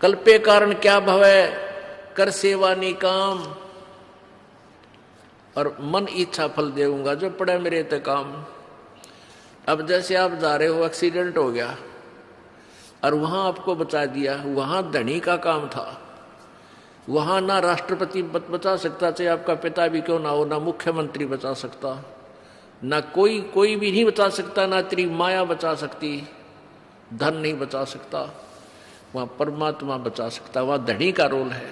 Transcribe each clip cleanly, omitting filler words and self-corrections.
कल्पे कारण क्या भवे कर सेवा निकाम, और मन इच्छा फल देऊंगा जो पड़े मेरे ते काम। अब जैसे आप जा रहे हो, एक्सीडेंट हो गया और वहां आपको बचा दिया, वहां धनी का काम था, वहां ना राष्ट्रपति बचा सकता, चाहे आपका पिता भी क्यों ना हो, ना मुख्यमंत्री बचा सकता, ना कोई भी नहीं बचा सकता, ना तेरी माया बचा सकती, धन नहीं बचा सकता, वहां परमात्मा बचा सकता, वहां धनी का रोल है।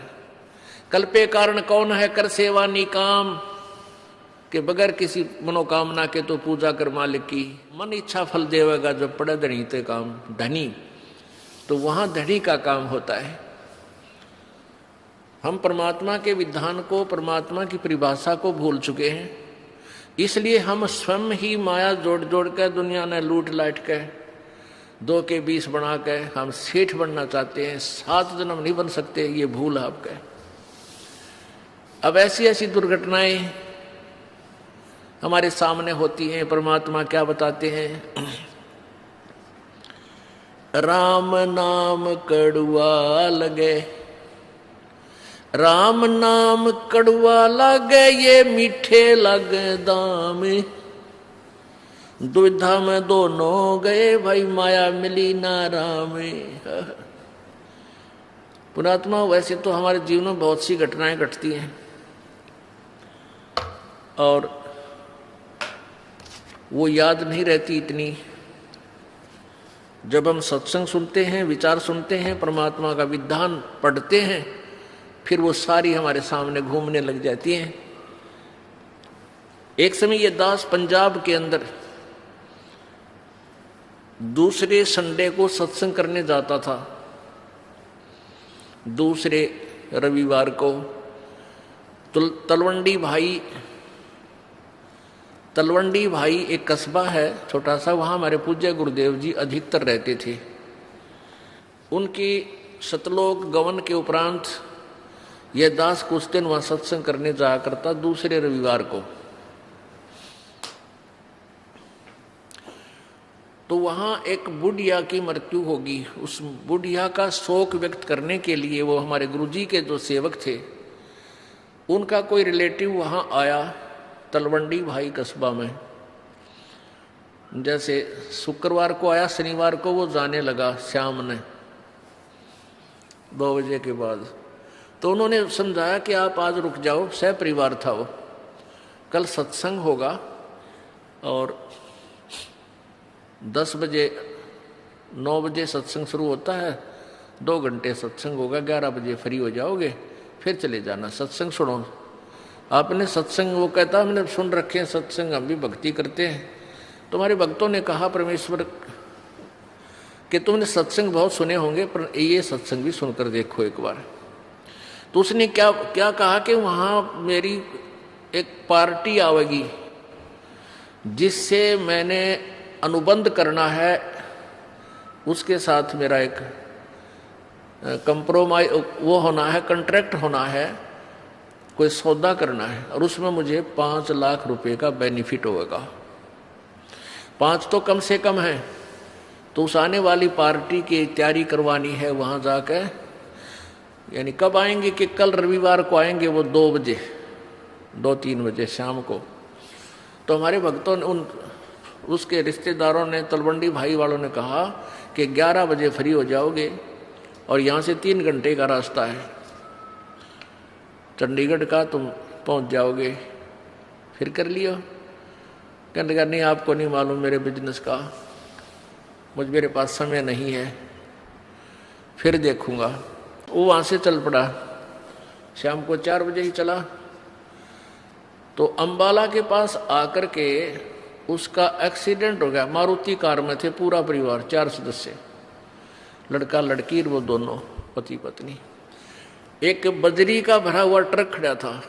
कल्पे कारण कौन है कर सेवा निकाम, कि बगैर किसी मनोकामना के तो पूजा कर मालिक की, मन इच्छा फल देवेगा जो पड़े धनी ते काम। धनी तो वहां धनी का काम होता है। हम परमात्मा के विधान को, परमात्मा की परिभाषा को भूल चुके हैं, इसलिए हम स्वयं ही माया जोड़ जोड़ कर दुनिया ने लूट लाट के 2 के 20 बना के हम सेठ बनना चाहते हैं। 7 जन्म नहीं बन सकते, ये भूल है आपके। अब ऐसी ऐसी दुर्घटनाएं हमारे सामने होती हैं। परमात्मा क्या बताते हैं, राम नाम कड़ुआ लगे, राम नाम कड़ुआ लगे, ये मीठे लगे दाम, दुविधा में दोनों गए, भाई माया मिली ना राम। पुणात्मा, वैसे तो हमारे जीवन में बहुत सी घटनाएं घटती हैं और वो याद नहीं रहती इतनी। जब हम सत्संग सुनते हैं, विचार सुनते हैं, परमात्मा का विधान पढ़ते हैं, फिर वो सारी हमारे सामने घूमने लग जाती हैं। एक समय ये दास पंजाब के अंदर दूसरे संडे को सत्संग करने जाता था। दूसरे रविवार को तलवंडी भाई एक कस्बा है छोटा सा, वहाँ हमारे पूज्य गुरुदेव जी अधिकतर रहते थे। उनकी शतलोक गवन के उपरांत यह दास कुछ दिन वहाँ सत्संग करने जाया करता दूसरे रविवार को। तो वहाँ एक बुढ़िया की मृत्यु होगी। उस बुढ़िया का शोक व्यक्त करने के लिए वो हमारे गुरुजी के जो सेवक थे, उनका कोई रिलेटिव वहाँ आया तलवंडी भाई कस्बा में। जैसे शुक्रवार को आया, शनिवार को वो जाने लगा शाम ने 2 बजे के बाद। तो उन्होंने समझाया कि आप आज रुक जाओ, सह परिवार था वो, कल सत्संग होगा और 10 बजे 9 बजे सत्संग शुरू होता है, 2 घंटे सत्संग होगा, 11 बजे फ्री हो जाओगे, फिर चले जाना, सत्संग सुनो। आपने सत्संग, वो कहता हमने सुन रखे हैं सत्संग, हम भी भक्ति करते हैं। तुम्हारे भक्तों ने कहा परमेश्वर कि तुमने सत्संग बहुत सुने होंगे, पर ये सत्संग भी सुनकर देखो एक बार। तो उसने क्या कहा कि वहाँ मेरी एक पार्टी आवेगी जिससे मैंने अनुबंध करना है, उसके साथ मेरा एक कंप्रोमाइज वो होना है, कॉन्ट्रैक्ट होना है, कोई सौदा करना है, और उसमें मुझे 5 लाख रुपए का बेनिफिट होगा। 5 तो कम से कम है। तो उस आने वाली पार्टी की तैयारी करवानी है वहाँ जाकर। यानी कब आएंगे कि कल रविवार को आएंगे वो 2 बजे 2-3 बजे शाम को। तो हमारे भक्तों ने उसके रिश्तेदारों ने, तलवंडी भाई वालों ने कहा कि 11 बजे फ्री हो जाओगे और यहाँ से 3 घंटे का रास्ता है चंडीगढ़ का, तुम पहुँच जाओगे, फिर कर लियो। कहने लगा नहीं, आपको नहीं मालूम मेरे बिजनेस का, मेरे पास समय नहीं है, फिर देखूंगा। वो वहाँ से चल पड़ा, शाम को 4 बजे ही चला। तो अंबाला के पास आकर के उसका एक्सीडेंट हो गया। मारुति कार में थे पूरा परिवार, 4 सदस्य, लड़का लड़की, वो दोनों पति पत्नी। एक बजरी का भरा हुआ ट्रक खड़ा था,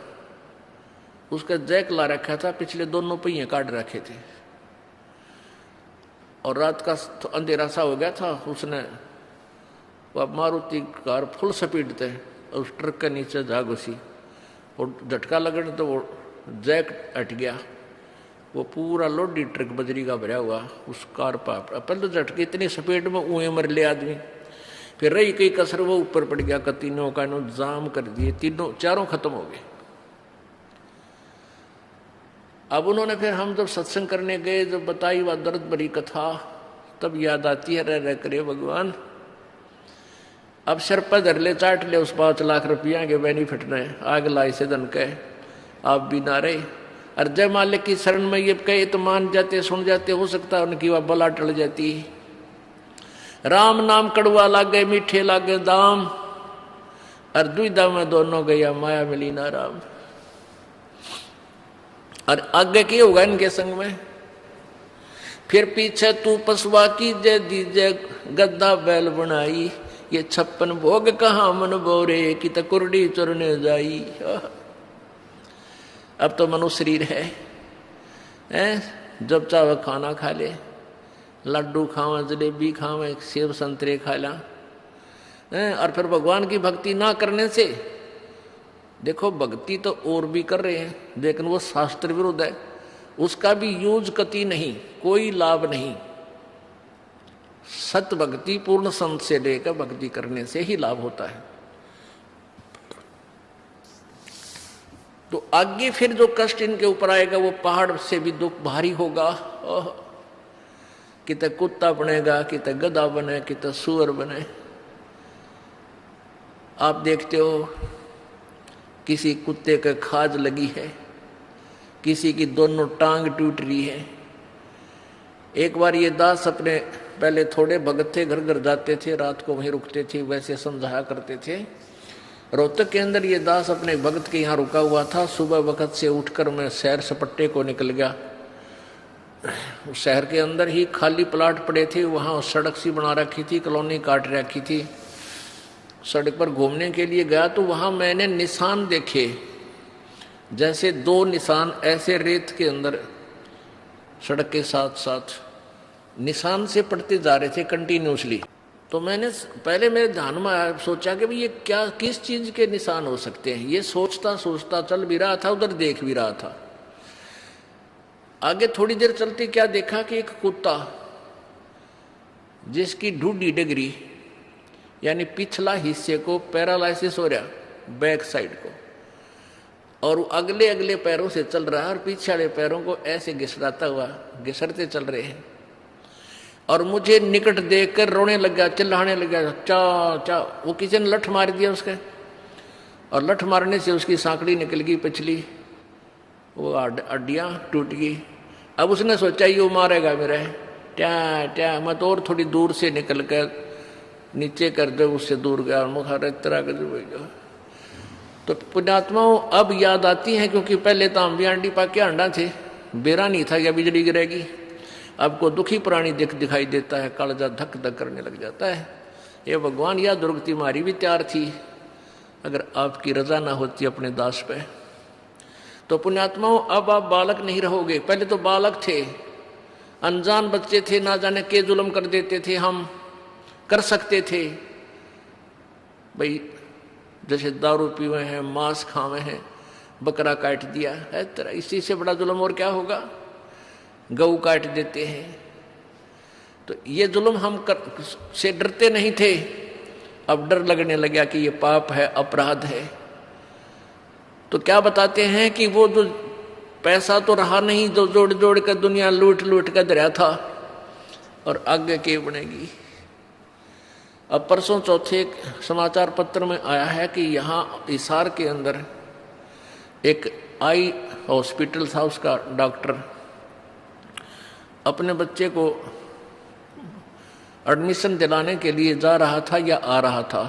उसका जैक ला रखा था, पिछले दोनों पहिए काट रखे थे, और रात का अंधेरा सा हो गया था। उसने वो मारुति कार फुल स्पीड थे, उस ट्रक के नीचे जा घुसी और झटका लगने तो वो जैक हट गया। वो पूरा लोडी ट्रक बजरी का भरा हुआ उस कार पर, पहले तो झटके इतनी स्पीड में ऊए मर ले आदमी। फिर रही कई कसर, वो ऊपर पड़ गया, तीनों का जाम कर दिए, तीनों चारों खत्म हो गए। अब उन्होंने फिर हम जब सत्संग करने गए, जब बताई वह दर्द भरी कथा, तब याद आती है, रह करे भगवान, अब सिर पर धर ले, चाट ले उस 5 लाख रुपया के बेनिफिट ने, आग लाई से धन के आप भी ना रहे। और जय मालिक की शरण में ये कहे तो मान जाते, सुन जाते, हो सकता है उनकी वह बला टल जाती। राम नाम कड़वा लागे, मीठे लागे दाम, और दुविधा में दोनों गया, माया मिली ना राम। और आगे की होगा इनके संग में, फिर पीछे तू पसवा की जय दीजे, गद्दा बैल बनाई, ये 56 भोग कहाँ मन बोरे, की तकुरडी चुरने जाई। अब तो मनुष्य शरीर है, जब चाहे खाना खा ले, लड्डू खावे, जलेबी खावे, सेब संतरे खा ला, और फिर भगवान की भक्ति ना करने से, देखो भक्ति तो और भी कर रहे हैं, लेकिन वो शास्त्र विरुद्ध है, उसका भी यूज कति नहीं, कोई लाभ नहीं। सत भक्ति पूर्ण संत से लेकर भक्ति करने से ही लाभ होता है। तो आगे फिर जो कष्ट इनके ऊपर आएगा वो पहाड़ से भी दुख भारी होगा। किते कुत्ता बनेगा, किते गधा बने, किते सुअर बने। आप देखते हो किसी कुत्ते के खाज लगी है, किसी की दोनों टांग टूट रही है। एक बार ये दास अपने, पहले थोड़े भगत थे, घर घर जाते थे, रात को वहीं रुकते थे, वैसे समझाया करते थे। रोहतक के अंदर ये दास अपने भगत के यहाँ रुका हुआ था। सुबह वक्त से उठकर मैं शहर सपट्टे को निकल गया। उस शहर के अंदर ही खाली प्लाट पड़े थे, वहाँ सड़क सी बना रखी थी, कॉलोनी काट रखी थी। सड़क पर घूमने के लिए गया तो वहाँ मैंने निशान देखे, जैसे 2 निशान ऐसे रेत के अंदर सड़क के साथ साथ निशान से पड़ते जा रहे थे कंटिन्यूसली। तो मैंने पहले मेरे ध्यान में आया, सोचा कि भाई ये क्या, किस चीज के निशान हो सकते हैं। ये सोचता सोचता चल भी रहा था, उधर देख भी रहा था। आगे थोड़ी देर चलते क्या देखा कि एक कुत्ता जिसकी ढूंढी डगरी, यानी पिछला हिस्से को पैरालाइसिस हो रहा, बैक साइड को, और अगले अगले पैरों से चल रहा है, और पीछे वाले पैरों को ऐसे घिसराता हुआ घिसरते चल रहे हैं। और मुझे निकट देखकर रोने लग गया, चिल्लाने लग गया, चा चा। वो किसी ने लठ मार दिया उसके, और लठ मारने से उसकी सांकड़ी निकल गई पिछली, वो हड्डियाँ टूट गई। अब उसने सोचा ये मारेगा मेरा, क्या क्या। मैं तो और थोड़ी दूर से निकल कर नीचे कर दे, उससे दूर गया, मुखार तरह कर। तो पुण्यात्माओं अब याद आती हैं, क्योंकि पहले तो हम भी आंडी पाके अंडा थे, बेरा नहीं था या बिजली गिरेगी। अब को दुखी प्राणी दिखाई देता है, कालजा धक धक करने लग जाता है। ये भगवान, या दुर्गति मारी भी तैयार थी अगर आपकी रजा ना होती अपने दास पे। तो पुण्यात्माओं अब आप बालक नहीं रहोगे। पहले तो बालक थे, अनजान बच्चे थे, ना जाने के जुल्म कर देते थे, हम कर सकते थे भाई, जैसे दारू पीवे हैं, मांस खावे हैं, बकरा काट दिया है तरह, इसी से बड़ा जुल्म और क्या होगा। गऊ काट देते हैं। तो ये जुल्म हम से डरते नहीं थे, अब डर लगने लगा कि ये पाप है, अपराध है। तो क्या बताते हैं कि वो जो पैसा तो रहा नहीं, जो जोड़ जोड़ कर दुनिया लूट लूट कर दरिया था, और आगे के बनेगी। अब परसों चौथे एक समाचार पत्र में आया है कि यहाँ हिसार के अंदर एक आई हॉस्पिटल था, उसका डॉक्टर अपने बच्चे को एडमिशन दिलाने के लिए जा रहा था या आ रहा था।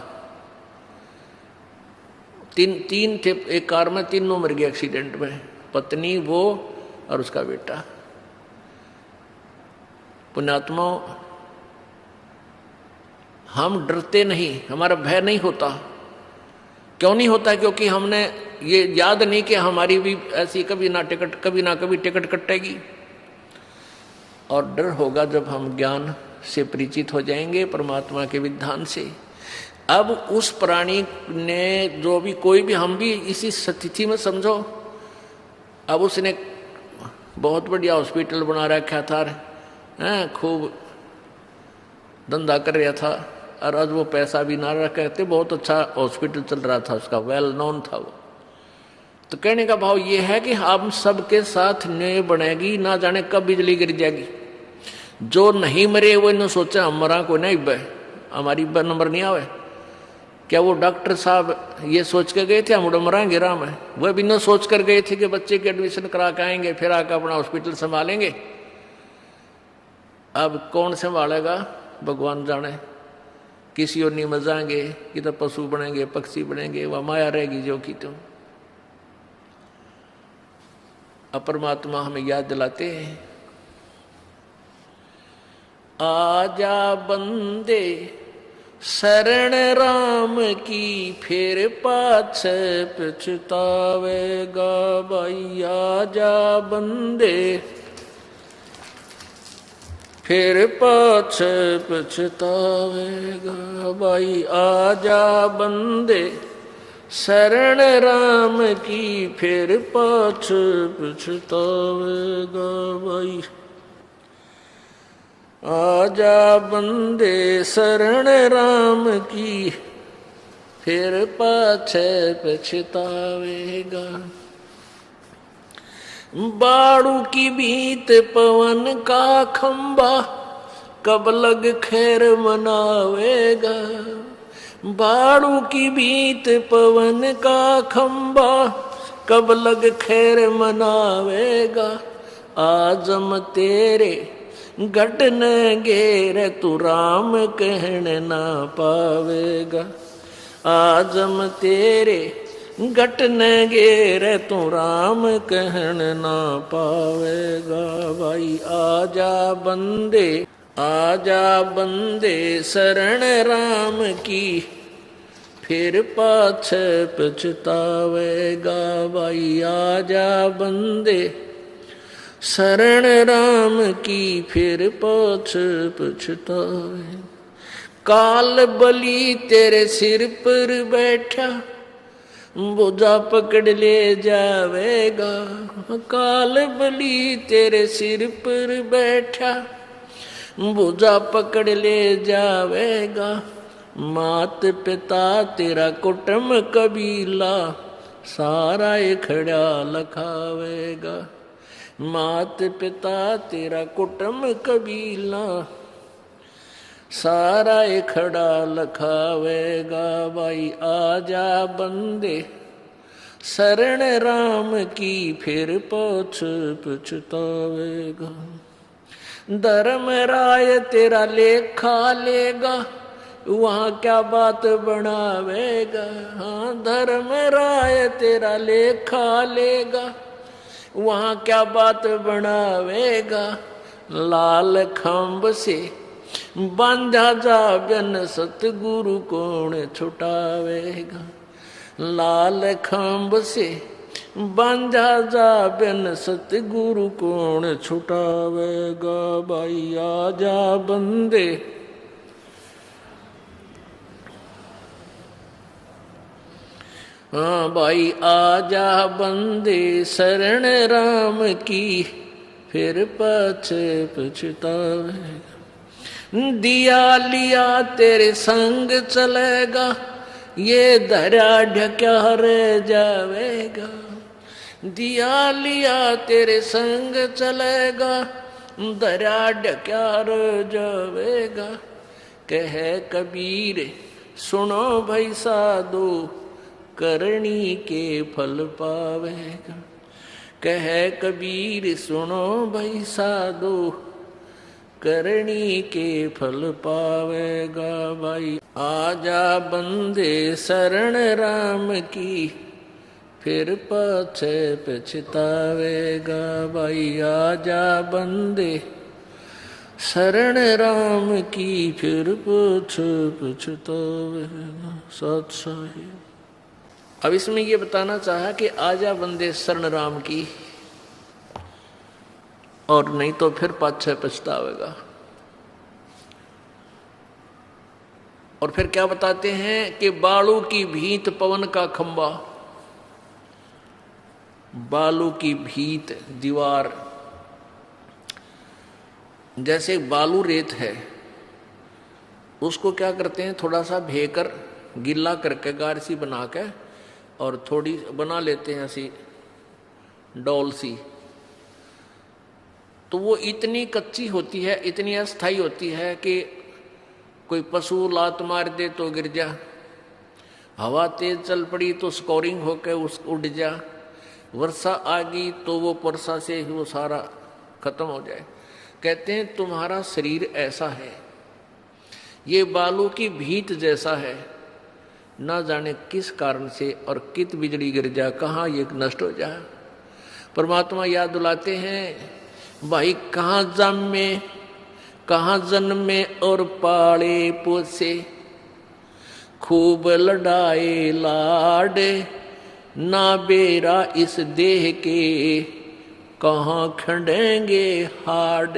तीन थे एक कार में, तीनों मर गए एक्सीडेंट में, पत्नी, वो और उसका बेटा। पुण्यात्मा, हम डरते नहीं, हमारा भय नहीं होता। क्यों नहीं होता? क्योंकि हमने ये याद नहीं कि हमारी भी ऐसी कभी ना कभी टिकट कटेगी। और डर होगा जब हम ज्ञान से परिचित हो जाएंगे, परमात्मा के विधान से। अब उस प्राणी ने जो भी, कोई भी, हम भी इसी स्थिति में समझो। अब उसने बहुत बढ़िया हॉस्पिटल बना रखा था, खूब धंधा कर रहा था, और आज वो पैसा भी ना रखते थे, बहुत अच्छा हॉस्पिटल चल रहा था उसका, वेल नोन था वो। तो कहने का भाव ये है कि हम सबके साथ न्याय बनेगी, ना जाने कब बिजली गिर जाएगी। जो नहीं मरे वो इन्होंने सोचा हम मरा को नहीं बे, हमारी नंबर नहीं आवे। क्या वो डॉक्टर साहब ये सोच कर गए थे हम मरांगे राम है? वह भी न सोच कर गए थे कि बच्चे की एडमिशन करा के आएंगे, फिर आकर अपना हॉस्पिटल संभालेंगे। अब कौन संभालेगा भगवान जाने। किसी और नहीं मजाएंगे कि तो पशु बनेंगे, पक्षी बनेंगे, वह माया रहेगी जो की तुम। परमात्मा हमें याद दिलाते हैं, आजा बंदे शरण राम की, फिर पाछे पछतावेगा भाई। आजा बंदे फिर पाछे पछतावेगा भाई। आजा बंदे शरण राम की, फिर पाछे पछतावेगा भाई। आजा बंदे शरण राम की, फिर पाछे पछतावेगा। बाड़ू की बीत पवन का खंबा, कब लग खैर मनावेगा। बाड़ू की बीत पवन का खंबा, कब लग खैर मनावेगा। आजम तेरे घटन घेर, तू राम कहने ना पावेगा। आजम तेरे घटन घेर, तू राम कहने ना पावेगा भाई। आजा बंदे आजा बंदे शरण राम की, फिर पाछे पछतावेगा भाई। आजा बंदे शरण राम की, फिर पाछे पछतावे। काल बलि तेरे सिर पर बैठा, बोझा पकड़ ले जावेगा। काल बलि तेरे सिर पर बैठा, बोझा पकड़ ले जावेगा। मात पिता तेरा कुटुंब कबीला, सारा खड़ा लखावेगा। मात पिता तेरा कुटुंब कबीला, सारा खड़ा लखावेगा भाई। आजा बंदे शरण राम की, फिर पाछे पछतावेगा। धर्म राय तेरा लेखा लेगा, वहां क्या बात बनावेगा। हाँ धर्म राय तेरा लेखा लेगा, वहां क्या बात बनावेगा। लाल खंभ से बांधा जा बिन, सतगुरु कौन छुटावेगा। लाल खंभ से बांधा जा बिन, सतगुरु कौन छुटावेगा भाई। आजा बंदे हाँ भाई। आजा बंदे शरण राम की, फिर पाछे पछतावेगा। दिया लिया तेरे संग चलेगा, ये धरा ढक्या रह जावेगा। दिया लिया तेरे संग चलेगा, धरा ढक्या रह जावेगा। कहे कबीर सुनो भाई साधो, करनी के फल पावेगा। कहे कबीर सुनो भाई साधो, करनी के फल पावेगा भाई। आजा बंदे शरण राम की, फिर पाछे पछतावेगा भाई। आजा बंदे शरण राम की, फिर पाछे पछतावेगा। सत साहिब। अब इसमें ये बताना चाहा कि आजा बंदे शरण राम की, और नहीं तो फिर पाछे पछतावेगा। और फिर क्या बताते हैं कि बालू की भीत पवन का खंबा। बालू की भीत दीवार, जैसे बालू रेत है, उसको क्या करते हैं, थोड़ा सा भेकर गीला करके गार सी बना के और थोड़ी बना लेते हैं ऐसी डोल सी, तो वो इतनी कच्ची होती है, इतनी अस्थाई होती है कि कोई पशु लात मार दे तो गिर जा, हवा तेज चल पड़ी तो स्कोरिंग होकर उस उड़ जा, वर्षा आ गई तो वो वर्षा से ही वो सारा खत्म हो जाए। कहते हैं तुम्हारा शरीर ऐसा है, ये बालू की भीत जैसा है, ना जाने किस कारण से और कित बिजली गिर जा, कहाँ ये नष्ट हो जाए। परमात्मा याद दिलाते हैं, भाई कहाँ जन्मे कहाँ जन्मे और पाले पोसे, खूब लड़ाए लाडे, ना बेरा इस देह के, कहाँ खंडेंगे हाड।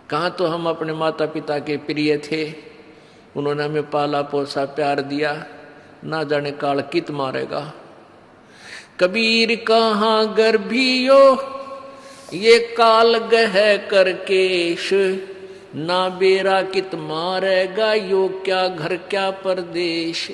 कहाँ तो हम अपने माता पिता के प्रिय थे, उन्होंने हमें पाला पोसा प्यार दिया, ना जाने काल कित मारेगा। कबीर कहाँ गर्भियो ये काल गह करकेश, ना बेरा कित मारेगा यो क्या घर क्या परदेश।